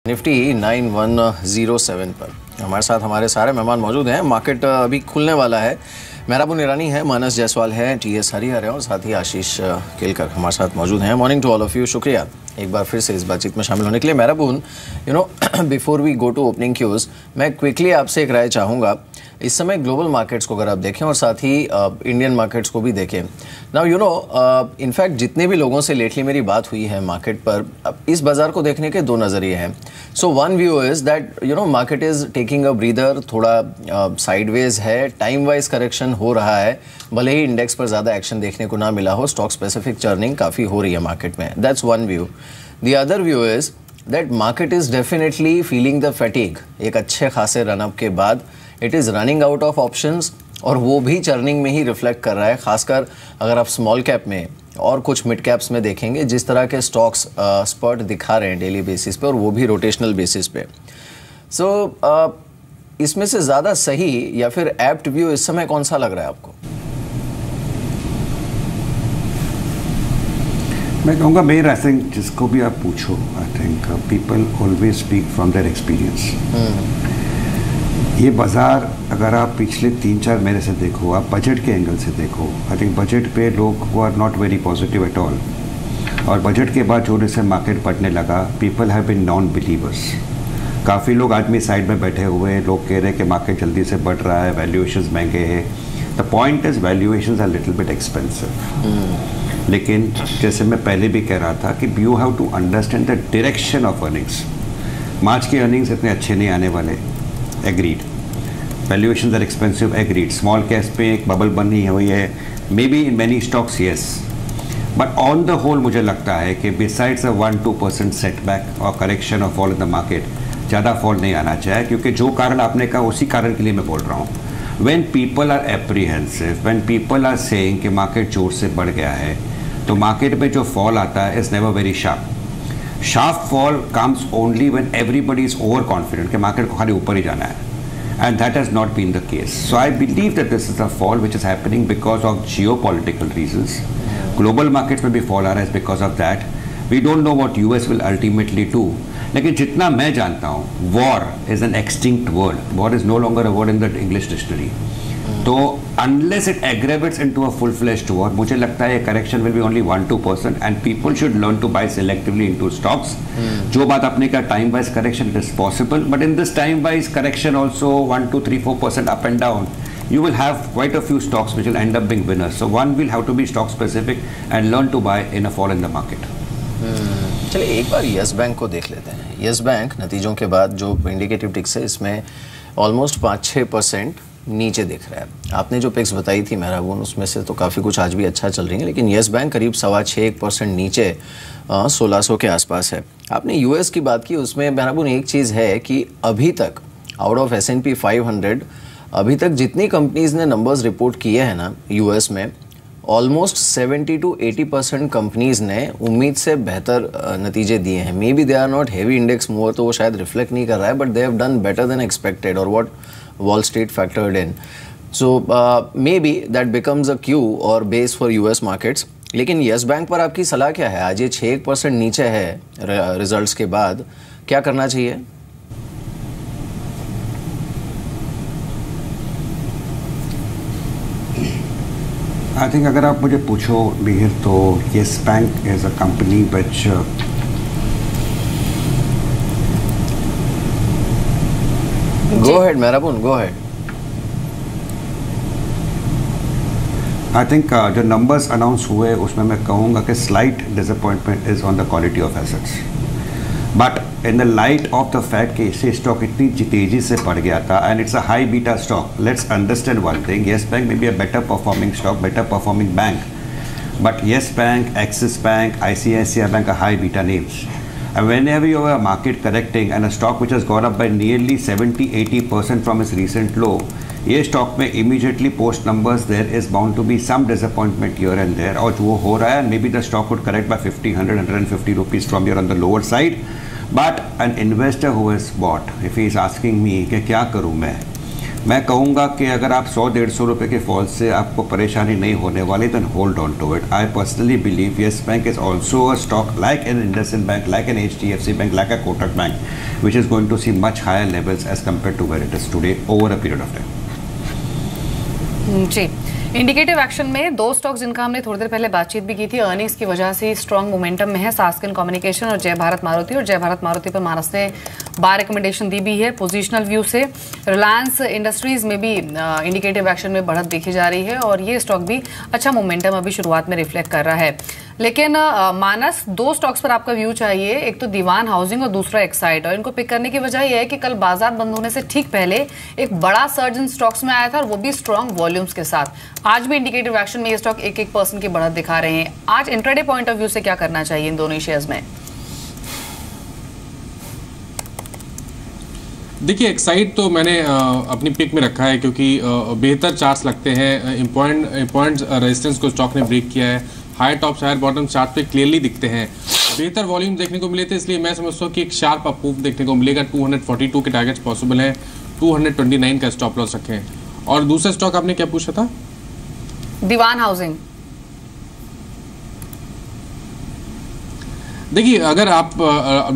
Nifty 9107 पर हमारे साथ हमारे सारे मेहमान मौजूद हैं। मार्केट अभी खुलने वाला है। मेहराबुन ईरानी है, मानस जायसवाल है, टीएस हरिहर है और साथ ही आशीष केलकर हमारे साथ मौजूद हैं। Morning to all of you. शुक्रिया एक बार फिर से इस बातचीत में शामिल होने के लिए। मेहराबुन, before we go to opening cues, मैं क्विकली आपसे एक राय चाहूँगा। इस समय ग्लोबल मार्केट्स को अगर आप देखें और साथ ही इंडियन मार्केट्स को भी देखें, नाउ इनफैक्ट जितने भी लोगों से लेटली मेरी बात हुई है मार्केट पर, इस बाजार को देखने के दो नज़रिए हैं। So one view is that market is taking a breather, थोड़ा साइडवेज है, टाइम वाइज करेक्शन हो रहा है, भले ही इंडेक्स पर ज़्यादा एक्शन देखने को ना मिला हो, स्टॉक स्पेसिफिक चर्निंग काफ़ी हो रही है मार्केट में। That's one view. The other view is that market is definitely feeling the fatigue. एक अच्छे खासे रनअप के बाद it is running out of options और वो भी चर्निंग में ही रिफ्लेक्ट कर रहा है। खासकर अगर आप स्मॉल कैप में और कुछ मिड कैप्स में देखेंगे, जिस तरह के स्टॉक्स स्पर्ट दिखा रहे हैं डेली बेसिस पे और वो भी रोटेशनल बेसिस पे। सो इसमें से ज़्यादा सही या फिर एप्ट व्यू इस समय कौन सा लग रहा है आपको? मैं कहूँगा मेयर, आई थिंक जिसको भी आप पूछो, I think people always speak from their experience. ये बाज़ार अगर आप पिछले 3-4 महीने से देखो, आप बजट के एंगल से देखो, आई थिंक बजट पे लोग वो are not very positive at all. और बजट के बाद जो से मार्केट बढ़ने लगा, people have been non believers. काफ़ी लोग आदमी साइड में बैठे हुए हैं, लोग कह रहे हैं कि मार्केट जल्दी से बढ़ रहा है, वैल्यूएशंस महंगे हैं। The point is valuations are little bit expensive. लेकिन जैसे मैं पहले भी कह रहा था कि you have to understand the direction of earnings. March के अर्निंग्स इतने अच्छे नहीं आने वाले, agreed. Valuations are expensive, agreed. Small caps पे एक बबल बनी हुई है, maybe in many stocks, yes. But on the whole मुझे लगता है कि बिसाइड्स अ 1-2% सेटबैक और correction of fall in the market, ज़्यादा फॉल नहीं आना चाहिए। क्योंकि जो कारण आपने कहा उसी कारण के लिए मैं बोल रहा हूँ। When people are apprehensive, when people are saying कि मार्केट जोर से बढ़ गया है, तो मार्केट में जो फॉल आता है is never very sharp. Sharp fall comes only when everybody is over confident कि मार्केट को खाली ऊपर ही जाना है, and that has not been the case. So I believe that this is a fall which is happening because of geopolitical reasons. Global markets में भी fall आ रहा है because of that. We don't know what US will ultimately do. लेकिन जितना मैं जानता हूँ, war is an extinct word. War is no longer a word in the English dictionary. तो unless it aggravates into a full-fledged war, मुझे लगता है correction will be only 1-2% and people should learn to buy selectively into stocks. जो बात आपने कहा time wise correction is possible, but in this time wise correction also 1-2-3-4% up and down, you will have quite a few stocks which will end up being winners. So one will have to be stock specific and learn to buy in a fall in the market. चलिए एक बार yes bank को देख लेते हैं। Yes bank नतीजों के बाद जो इंडिकेटिव टिक्स है इसमें ऑलमोस्ट 5-6% नीचे दिख रहा है। आपने जो पिक्स बताई थी मेहराबून, उसमें से तो काफ़ी कुछ आज भी अच्छा चल रही है, लेकिन यस बैंक करीब 6.25% नीचे 1600 के आसपास है। आपने यूएस की बात की, उसमें मेहराबून एक चीज़ है कि अभी तक आउट ऑफ S&P 500 अभी तक जितनी कंपनीज़ ने नंबर्स रिपोर्ट किए हैं ना यूएस में, ऑलमोस्ट 70-80% कंपनीज़ ने उम्मीद से बेहतर नतीजे दिए हैं। Maybe they are not heavy index mover, तो वो शायद रिफ्लेक्ट नहीं कर रहा है, but they have done better than expected और what Wall Street factored in. So maybe that becomes a cue or base for US markets. लेकिन yes bank पर आपकी सलाह क्या है? आज ये 6% नीचे है रिजल्ट्स के बाद, क्या करना चाहिए? आई थिंक अगर आप मुझे पूछो मिहिर, तो yes bank is a company which Go ahead, Mehrabun, go ahead. I think जो नंबर्स अनाउंस हुए उसमें मैं कहूँगा कि slight disappointment is on the quality of assets. But in the light of the fact कि इसे स्टॉक इतनी तेजी से बढ़ गया था and it's a high beta stock, let's understand one thing, yes bank may be a better performing stock, better performing bank, but yes bank, axis bank, ICICI bank are high beta names. And whenever you have a market correcting and a stock which has gone up by nearly 70-80% from its recent low, ये stock में immediately post numbers there is bound to be some disappointment here and there, और वो हो रहा है, maybe the stock would correct by 50, 100, 150 rupees from here on the lower side. But an investor who has bought, if he is asking me कि क्या करूँ मैं, मैं कहूँगा कि अगर आप 100-150 रुपए के फॉल से आपको परेशानी नहीं होने वाली, then hold on to it. I personally believe Yes bank is also a stock like an IndusInd bank, like an HDFC bank, like a Kotak bank, which is going to see much higher levels as compare to where it is today over a period of time. जी, indicative action में दो stocks जिनका हमने थोड़ी देर पहले बातचीत भी की थी, अर्निंग्स की वजह से स्ट्रॉन्ग मोमेंटम में है, सास्किन कम्युनिकेशन और जय भारत मारुति. और जय भारत मारुति पर मानस ने बाय रिकमेंडेशन दी भी है पोजीशनल व्यू से. रिलायंस इंडस्ट्रीज में भी इंडिकेटिव एक्शन में बढ़त देखी जा रही है और ये स्टॉक भी अच्छा मोमेंटम अभी शुरुआत में रिफ्लेक्ट कर रहा है. लेकिन मानस, दो स्टॉक्स पर आपका व्यू चाहिए, एक तो दीवान हाउसिंग और दूसरा एक्साइड. और इनको पिक करने की वजह यह है कि कल बाजार बंद होने से ठीक पहले एक बड़ा सर्ज इन स्टॉक्स में आया था और वो भी स्ट्रॉन्ग वॉल्यूम्स के साथ. आज भी इंडिकेटिव एक्शन में ये स्टॉक 1% की बढ़त दिखा रहे हैं. आज इंट्राडे पॉइंट ऑफ व्यू से क्या करना चाहिए इन दोनों शेयर्स में? देखिए, एक्साइड तो मैंने अपनी पिक में रखा है क्योंकि बेहतर चार्ट्स लगते हैं. इम्पॉइंट रेजिस्टेंस को स्टॉक ने ब्रेक किया है. Higher tops higher bottom chart पे क्लियरली दिखते हैं. बेहतर वॉल्यूम देखने को मिले थे, इसलिए मैं समझता हूँ कि एक शार्प अप मूव देखने को मिलेगा. 242 के टारगेट्स पॉसिबल है. 229 का स्टॉप लॉस रखें. और दूसरा स्टॉक आपने क्या पूछा था? दीवान हाउसिंग. देखिए, अगर आप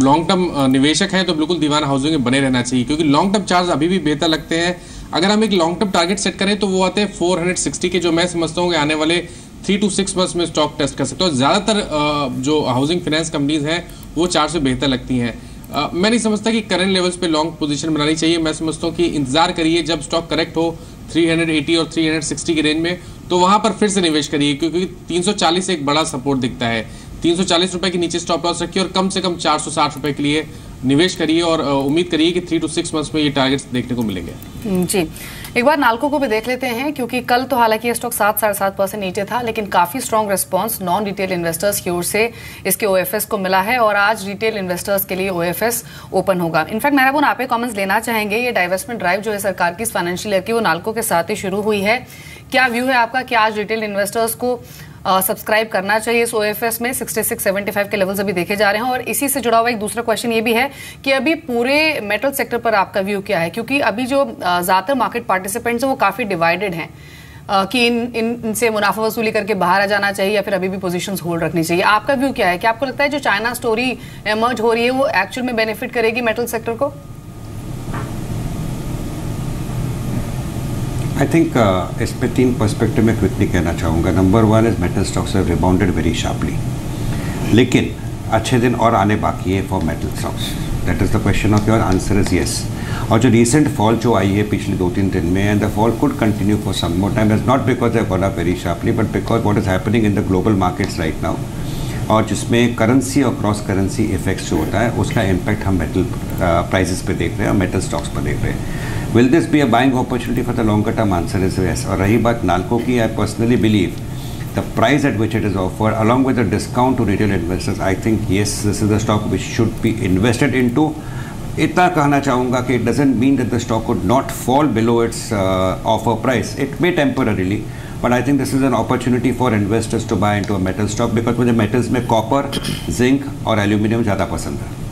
लॉन्ग टर्म निवेशक हैं तो बिल्कुल दीवान हाउसिंग में बने रहना चाहिए क्योंकि लॉन्ग टर्म चार्ज अभी भी बेहतर लगते हैं. अगर हम एक लॉन्ग टर्म टारगेट सेट करें तो वो आते हैं 460 के, जो मैं समझता हूँ कि आने वाले 3 to 6 मंथ्स में स्टॉक टेस्ट कर सकते हो. ज़्यादातर जो हाउसिंग फाइनेंस कंपनीज हैं वो 4 से बेहतर लगती हैं. मैं नहीं समझता कि करंट लेवल्स पे लॉन्ग पोजीशन बनानी चाहिए. मैं समझता हूँ कि इंतजार करिए जब स्टॉक करेक्ट हो 380 और 360 की रेंज में, तो वहाँ पर फिर से निवेश करिए क्योंकि 340 एक बड़ा सपोर्ट दिखता है. 340 रुपए के नीचे स्टॉप लॉस रखिए और कम से कम 460 रुपए के लिए निवेश करिए और उम्मीद करिए कि 3 to 6 मंथ्स में ये टारगेट्स देखने को मिलेंगे. जी, एक बार नाल्को को भी देख लेते हैं क्योंकि कल तो हालांकि ये स्टॉक 7-7.5% नीचे था, लेकिन काफी strong response non retail investors की ओर से इसके OFS को मिला है और आज रिटेल इन्वेस्टर्स के लिए OFS ओपन होगा. इनफैक्ट मेहराबून, आप कमेंट्स लेना चाहेंगे, ये डाइवेस्टमेंट ड्राइव जो है सरकार की इस फाइनेंशियल ईयर की वो नाल्को के साथ ही शुरू हुई है. क्या व्यू है आपका कि आज रिटेल इन्वेस्टर्स को सब्सक्राइब करना चाहिए इस OFS में? 66-75 के लेवल्स अभी देखे जा रहे हैं. और इसी से जुड़ा हुआ एक दूसरा क्वेश्चन ये भी है कि अभी पूरे मेटल सेक्टर पर आपका व्यू क्या है, क्योंकि अभी जो ज्यादातर मार्केट पार्टिसिपेंट्स हैं वो काफी डिवाइडेड हैं कि इनसे मुनाफा वसूली करके बाहर आ जाना चाहिए या फिर अभी भी पोजीशंस होल्ड रखनी चाहिए. आपका व्यू क्या है? क्या आपको लगता है जो चाइना स्टोरी एमर्ज हो रही है वो एक्चुअल में बेनिफिट करेगी मेटल सेक्टर को? आई थिंक इस पे 3 पर्सपेक्टिव में क्विकली कहना चाहूँगा. Number 1 is metal stocks have rebounded very sharply, लेकिन अच्छे दिन और आने बाकी है for metal stocks. That is the question of your answer is yes. और जो रिसेंट फॉल जो आई है पिछले 2-3 दिन में, and the fall could continue for some more time, is not because they gone up very sharply but because what is happening in the global markets right now, और जिसमें currency और cross currency effects जो होता है उसका impact हम metal prices पे देख रहे हैं और मेटल स्टॉक्स पर देख रहे हैं. Will this be a buying opportunity for the longer term? Answer is yes. और रही बात नाल्को की, I personally believe the price at which it is offered along with the discount to retail investors, I think yes, this is the stock which should be invested into. इतना कहना चाहूँगा कि it doesn't mean that the stock could not fall below its offer price. It may temporarily, but I think this is an opportunity for investors to buy into a metal stock because मुझे metals में copper, zinc और aluminium ज़्यादा पसंद है.